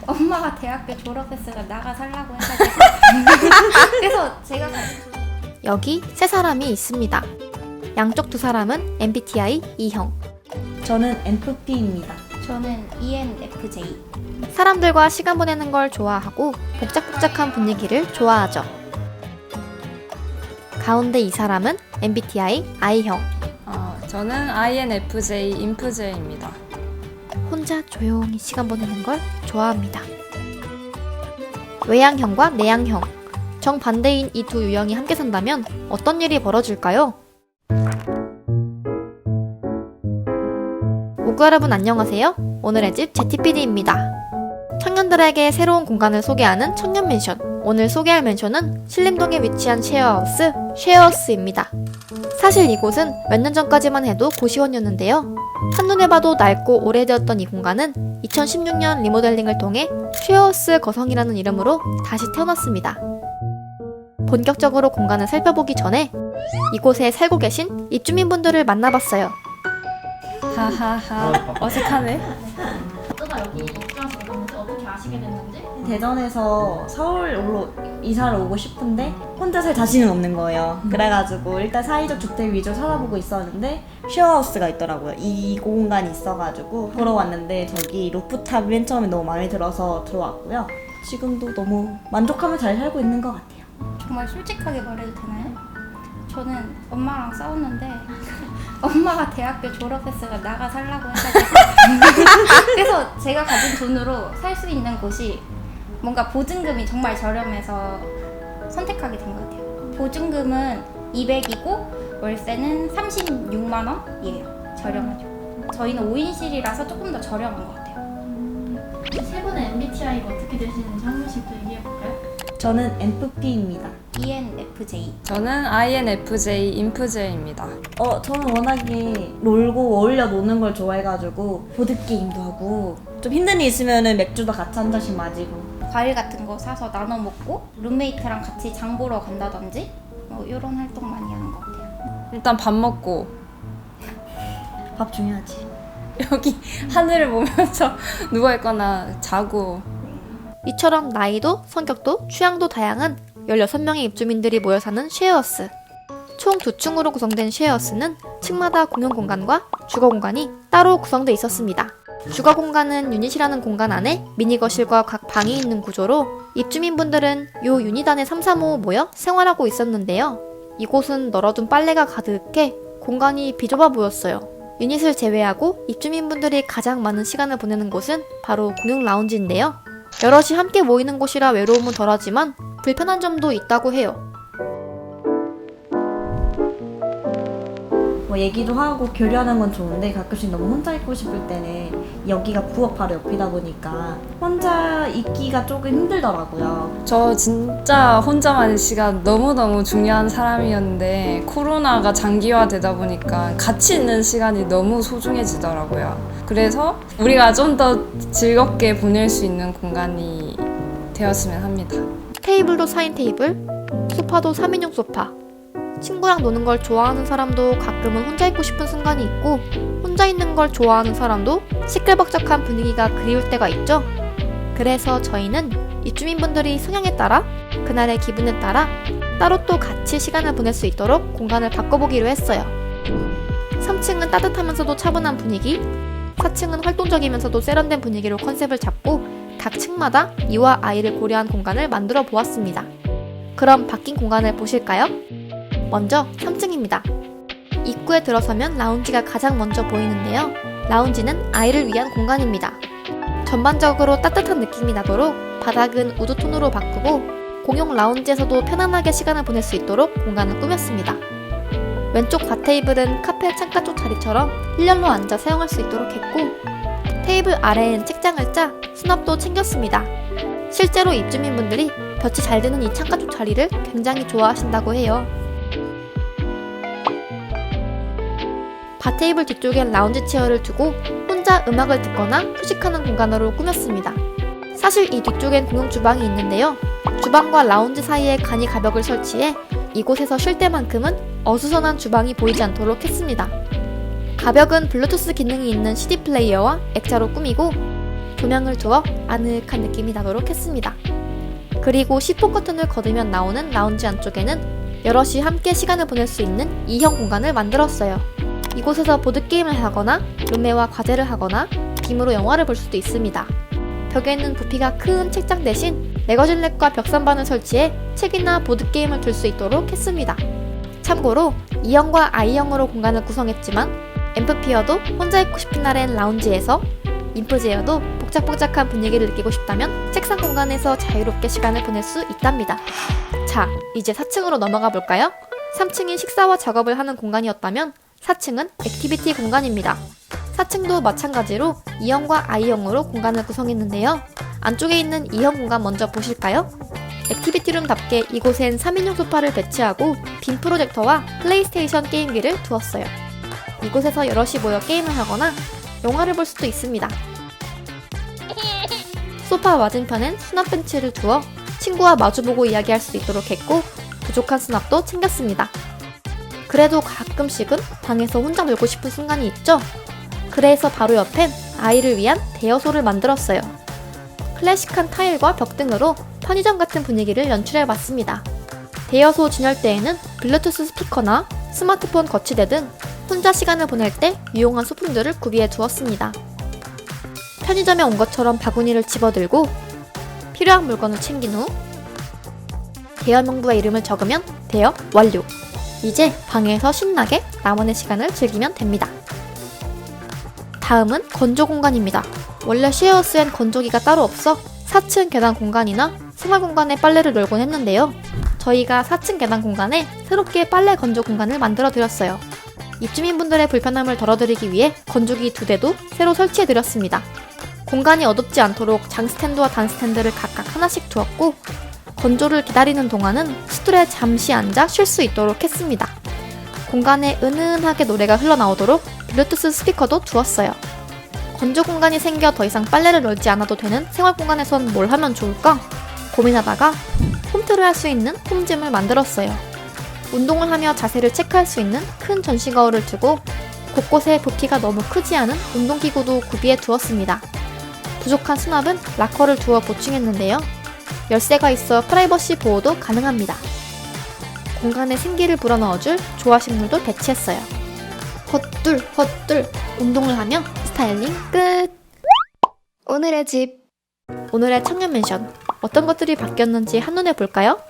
엄마가 대학교 졸업했으니까 나가 살라고 해가지고 그래서 제가 여기 세 사람이 있습니다. 양쪽 두 사람은 MBTI E형. 저는 NFP입니다. 저는 ENFJ. 사람들과 시간 보내는 걸 좋아하고 복작복작한 분위기를 좋아하죠. 가운데 이 사람은 MBTI I형. 저는 INFJ 인프제입니다. 혼자 조용히 시간 보내는 걸 좋아합니다. 외향형과 내향형. 정반대인 이 두 유형이 함께 산다면 어떤 일이 벌어질까요? 오구 여러분 안녕하세요. 오늘의 집 제티PD입니다. 청년들에게 새로운 공간을 소개하는 청년 맨션. 오늘 소개할 맨션은 신림동에 위치한 쉐어하우스, 쉐어하우스입니다. 사실 이곳은 몇 년 전까지만 해도 고시원이었는데요. 한눈에 봐도 낡고 오래되었던 이 공간은 2016년 리모델링을 통해 쉐어하우스 거성이라는 이름으로 다시 태어났습니다. 본격적으로 공간을 살펴보기 전에 이곳에 살고 계신 입주민분들을 만나봤어요. 하하하 어색하네. 어쩌다 여기 입주하시게 됐는지 어떻게 아시게 됐는지 대전에서 서울로 이사를 오고 싶은데 혼자 살 자신은 없는 거예요. 그래가지고 일단 사회적 주택 위주로 찾아보고 있었는데 쉐어하우스가 있더라고요. 이 공간이 있어가지고 보러 왔는데 저기 루프탑이 맨 처음에 너무 마음에 들어서 들어왔고요. 지금도 너무 만족하며 잘 살고 있는 것 같아요. 정말 솔직하게 말해도 되나요? 저는 엄마랑 싸웠는데 엄마가 대학교 졸업했으니까 나가 살라고 해가지고 그래서 제가 가진 돈으로 살 수 있는 곳이 뭔가 보증금이 정말 저렴해서 선택하게 된 것 같아요. 보증금은 200이고 월세는 36만 원이에요. 저렴하죠. 저희는 5인실이라서 조금 더 저렴한 것 같아요. 세 분의 MBTI가 어떻게 되시는지 한 번씩 더 얘기해볼까요? 저는 NFP입니다. ENFJ. 저는 INFJ 인프제입니다. 저는 워낙에 놀고 어울려 노는 걸 좋아해가지고 보드게임도 하고 좀 힘든 일 있으면은 맥주도 같이 한 잔씩 마시고 과일 같은 거 사서 나눠 먹고 룸메이트랑 같이 장 보러 간다든지 이런 활동 많이 하는 것 같아요. 일단 밥 먹고 밥 중요하지. 여기 하늘을 보면서 누워있거나 자고. 이처럼 나이도, 성격도, 취향도 다양한 16명의 입주민들이 모여 사는 쉐어하우스. 총 2층으로 구성된 쉐어하우스는 층마다 공용 공간과 주거 공간이 따로 구성되어 있었습니다. 주거 공간은 유닛이라는 공간 안에 미니 거실과 각 방이 있는 구조로 입주민분들은 요 유닛 안에 335 모여 생활하고 있었는데요. 이곳은 널어둔 빨래가 가득해 공간이 비좁아 보였어요. 유닛을 제외하고 입주민분들이 가장 많은 시간을 보내는 곳은 바로 공용 라운지인데요. 여럿이 함께 모이는 곳이라 외로움은 덜하지만 불편한 점도 있다고 해요. 뭐 얘기도 하고 교류하는 건 좋은데 가끔씩 너무 혼자 있고 싶을 때는 여기가 부엌 바로 옆이다 보니까 혼자 있기가 조금 힘들더라고요. 저 진짜 혼자만의 시간 너무너무 중요한 사람이었는데 코로나가 장기화되다 보니까 같이 있는 시간이 너무 소중해지더라고요. 그래서 우리가 좀 더 즐겁게 보낼 수 있는 공간이 되었으면 합니다. 테이블도 4인 테이블, 소파도 3인용 소파. 친구랑 노는 걸 좋아하는 사람도 가끔은 혼자 있고 싶은 순간이 있고 혼자 있는 걸 좋아하는 사람도 시끌벅적한 분위기가 그리울 때가 있죠. 그래서 저희는 입주민분들이 성향에 따라 그날의 기분에 따라 따로 또 같이 시간을 보낼 수 있도록 공간을 바꿔보기로 했어요. 3층은 따뜻하면서도 차분한 분위기, 4층은 활동적이면서도 세련된 분위기로 컨셉을 잡고 각 층마다 이와 아이를 고려한 공간을 만들어 보았습니다. 그럼 바뀐 공간을 보실까요? 먼저 3층입니다. 입구에 들어서면 라운지가 가장 먼저 보이는데요. 라운지는 아이를 위한 공간입니다. 전반적으로 따뜻한 느낌이 나도록 바닥은 우드톤으로 바꾸고 공용 라운지에서도 편안하게 시간을 보낼 수 있도록 공간을 꾸몄습니다. 왼쪽 바 테이블은 카페 창가 쪽 자리처럼 일렬로 앉아 사용할 수 있도록 했고 테이블 아래엔 책장을 짜 수납도 챙겼습니다. 실제로 입주민분들이 볕이 잘 드는 이 창가 쪽 자리를 굉장히 좋아하신다고 해요. 바 테이블 뒤쪽엔 라운지 체어를 두고 혼자 음악을 듣거나 휴식하는 공간으로 꾸몄습니다. 사실 이 뒤쪽엔 공용 주방이 있는데요. 주방과 라운지 사이에 간이 가벽을 설치해 이곳에서 쉴 때만큼은 어수선한 주방이 보이지 않도록 했습니다. 가벽은 블루투스 기능이 있는 CD 플레이어와 액자로 꾸미고 조명을 두어 아늑한 느낌이 나도록 했습니다. 그리고 시폰 커튼을 걷으면 나오는 라운지 안쪽에는 여럿이 함께 시간을 보낼 수 있는 2형 공간을 만들었어요. 이곳에서 보드게임을 하거나 룸메와 과제를 하거나 빔으로 영화를 볼 수도 있습니다. 벽에는 부피가 큰 책장 대신 매거진 렉과 벽선반을 설치해 책이나 보드게임을 둘 수 있도록 했습니다. 참고로 E형과 I형으로 공간을 구성했지만 앰프피어도 혼자 있고 싶은 날엔 라운지에서, 인프제어도 복작복작한 분위기를 느끼고 싶다면 책상 공간에서 자유롭게 시간을 보낼 수 있답니다. 자, 이제 4층으로 넘어가 볼까요? 3층이 식사와 작업을 하는 공간이었다면 4층은 액티비티 공간입니다. 4층도 마찬가지로 E형과 I형으로 공간을 구성했는데요. 안쪽에 있는 E형 공간 먼저 보실까요? 액티비티룸답게 이곳엔 3인용 소파를 배치하고 빔 프로젝터와 플레이스테이션 게임기를 두었어요. 이곳에서 여럿이 모여 게임을 하거나 영화를 볼 수도 있습니다. 소파 맞은편엔 수납 벤치를 두어 친구와 마주보고 이야기할 수 있도록 했고 부족한 수납도 챙겼습니다. 그래도 가끔씩은 방에서 혼자 놀고 싶은 순간이 있죠? 그래서 바로 옆엔 아이를 위한 대여소를 만들었어요. 클래식한 타일과 벽 등으로 편의점 같은 분위기를 연출해봤습니다. 대여소 진열대에는 블루투스 스피커나 스마트폰 거치대 등 혼자 시간을 보낼 때 유용한 소품들을 구비해 두었습니다. 편의점에 온 것처럼 바구니를 집어들고 필요한 물건을 챙긴 후 대여 명부와 이름을 적으면 대여 완료! 이제 방에서 신나게 나만의 시간을 즐기면 됩니다. 다음은 건조 공간입니다. 원래 쉐어하우스엔 건조기가 따로 없어 4층 계단 공간이나 생활 공간에 빨래를 널곤 했는데요. 저희가 4층 계단 공간에 새롭게 빨래 건조 공간을 만들어 드렸어요. 입주민분들의 불편함을 덜어드리기 위해 건조기 2대도 새로 설치해 드렸습니다. 공간이 어둡지 않도록 장 스탠드와 단 스탠드를 각각 하나씩 두었고 건조를 기다리는 동안은 스툴에 잠시 앉아 쉴 수 있도록 했습니다. 공간에 은은하게 노래가 흘러나오도록 블루투스 스피커도 두었어요. 건조 공간이 생겨 더 이상 빨래를 널지 않아도 되는 생활 공간에선 뭘 하면 좋을까? 고민하다가 홈트를 할 수 있는 홈짐을 만들었어요. 운동을 하며 자세를 체크할 수 있는 큰 전시 거울을 두고 곳곳에 부피가 너무 크지 않은 운동기구도 구비해 두었습니다. 부족한 수납은 락커를 두어 보충했는데요. 열쇠가 있어 프라이버시 보호도 가능합니다. 공간에 생기를 불어넣어줄 조화식물도 배치했어요. 헛둘 운동을 하며 스타일링 끝! 오늘의 집! 오늘의 청년맨션 어떤 것들이 바뀌었는지 한눈에 볼까요?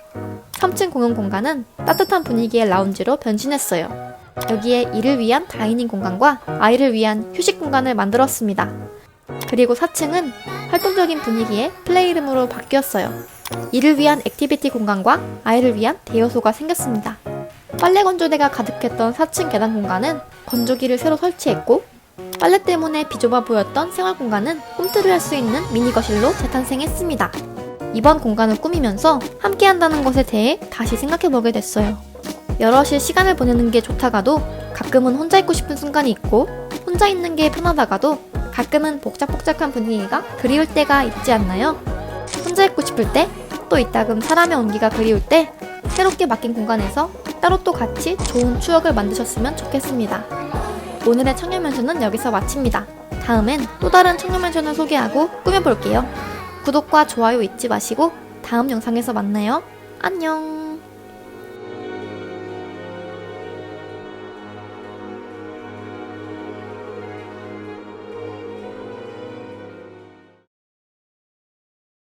3층 공용 공간은 따뜻한 분위기의 라운지로 변신했어요. 여기에 이를 위한 다이닝 공간과 아이를 위한 휴식 공간을 만들었습니다. 그리고 4층은 활동적인 분위기의 플레이룸으로 바뀌었어요. 이를 위한 액티비티 공간과 아이를 위한 대여소가 생겼습니다. 빨래 건조대가 가득했던 4층 계단 공간은 건조기를 새로 설치했고 빨래 때문에 비좁아 보였던 생활 공간은 홈트를 할 수 있는 미니 거실로 재탄생했습니다. 이번 공간을 꾸미면서 함께 한다는 것에 대해 다시 생각해보게 됐어요. 여럿이 시간을 보내는 게 좋다가도 가끔은 혼자 있고 싶은 순간이 있고 혼자 있는 게 편하다가도 가끔은 복작복작한 분위기가 그리울 때가 있지 않나요? 혼자 있고 싶을 때, 또 이따금 사람의 온기가 그리울 때 새롭게 맡긴 공간에서 따로 또 같이 좋은 추억을 만드셨으면 좋겠습니다. 오늘의 청년맨션은 여기서 마칩니다. 다음엔 또 다른 청년맨션을 소개하고 꾸며볼게요. 구독과 좋아요 잊지 마시고 다음 영상에서 만나요. 안녕!